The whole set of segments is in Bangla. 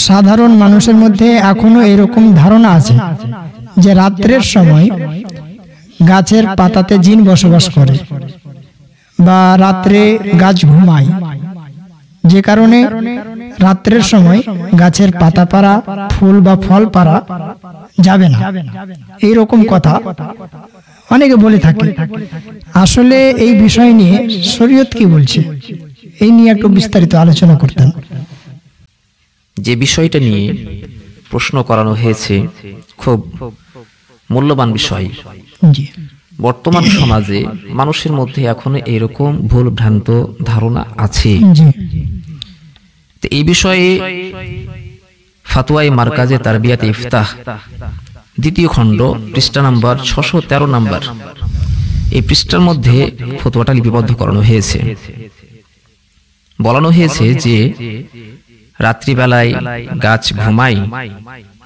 সাধারণ মানুষের মধ্যে এখনো এরকম ধারণা আছে যে রাত্রের সময় গাছের পাতাতে জিন বসবাস করে বা রাত্রে গাছ ঘুমায়, যে কারণে রাত্রের সময় গাছের পাতা পাড়া, ফুল বা ফল পাড়া যাবে না, এইরকম কথা অনেকে বলে থাকে। আসলে এই বিষয় নিয়ে শরীয়ত কি বলছে, এই নিয়ে একটু বিস্তারিত আলোচনা করতেন। যে বিষয়টা নিয়ে প্রশ্ন করানো হয়েছে খুব মূল্যবান বিষয়। বর্তমান সমাজে মানুষের মধ্যে এখনো এরকম ভুল ভ্রান্ত ধারণা আছে। তো এই বিষয়ে ফাতোয়ায়ে মারকাজে তারবিয়াতে ইফতাহ দ্বিতীয় খণ্ড পৃষ্ঠা নাম্বার 613 নাম্বার, এই পৃষ্ঠার মধ্যে ফতোয়াটা লিপিবদ্ধ করানো হয়েছে। বলানো হয়েছে যে রাত্রিবেলায় গাছ ঘুমায়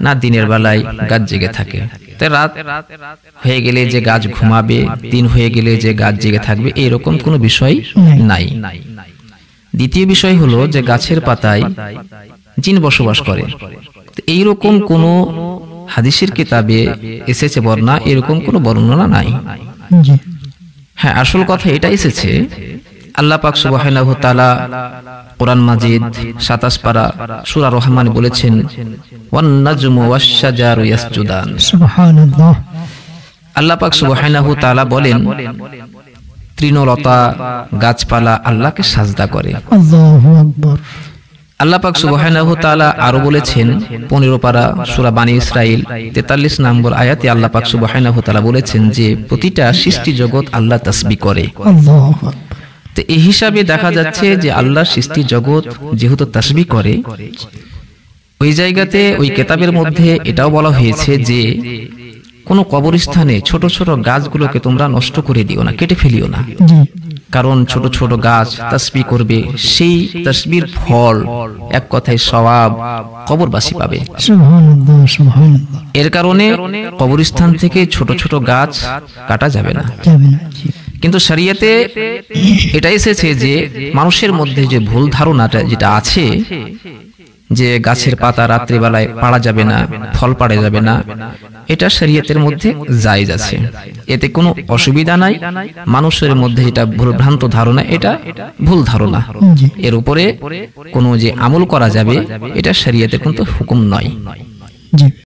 না দিনের বেলায় গাছ জেগে থাকে। তাই রাত হয়ে গেলে যে গাছ ঘুমাবে, দিন হয়ে গেলে যে গাছ জেগে থাকবে, এরকম কোনো বিষয় নাই। দ্বিতীয় বিষয় হলো যে গাছের পাতায় জিন বসবাস করে। এইরকম কোন হাদিসের কিতাবে এসেছে বর্ণনা, এরকম কোনো বর্ণনা নাই। হ্যাঁ, আসল কথা এটা এসেছে, আল্লাহ পাক সুবহানাহু ওয়া তাআলা কোরআন মাজিদ 27 পারা সূরা রহমান বলেছেন, ওয়ান নাজমু ওয়াশ শাজারু ইয়াসজুদান। সুবহানাল্লাহ। আল্লাহ পাক সুবহানাহু ওয়া তাআলা বলেন তৃণলতা গাছপালা আল্লাহকে সাজদা করে। আল্লাহু আকবার। আল্লাহ পাক সুবহানাহু ওয়া তাআলা আরো বলেছেন 15 পারা সূরা বানী ইসরাইল 43 নম্বর আয়াতে আল্লাহ পাক সুবহানাহু ওয়া তাআলা বলেছেন যে প্রতিটা সৃষ্টি জগৎ আল্লাহ তাসবিহ করে। আল্লাহু আকবার। তো এই হিসাবে দেখা যাচ্ছে যে আল্লাহর সৃষ্টি জগৎ যেহেতু তাসবিহ করে, ওই জায়গাতে ওই কিতাবের মধ্যে এটাও বলা হয়েছে যে কোন কবরস্থানে ছোট ছোট গাছগুলোকে তোমরা নষ্ট করে দিও না, কেটে ফেলিও না। কারণ ছোট ছোট গাছ তাসবিহ করবে, সেই তাসবিহর ফল এক কথায় সওয়াব কবরবাসী পাবে। সুবহানাল্লাহ, সুবহানাল্লাহ। এর কারণে কবরস্থান থেকে ছোট ছোট গাছ কাটা যাবে না। কিন্তু শরীয়তে এটা এসেছে যে মানুষের মধ্যে যে ভুল ধারণাটা যেটা আছে যে গাছের পাতা রাত্রিবেলায় পাড়া যাবে না, ফল পাড়া যাবে না, এটা শরীয়তের মধ্যে জায়েজ আছে, এতে কোনো অসুবিধা নাই। মানুষের মধ্যে যেটা ভুলভ্রান্ত ধারণা, এটা ভুল ধারণা, এর উপরে কোনো যে আমল করা যাবে এটা শরীয়তে কিন্তু হুকুম নয়।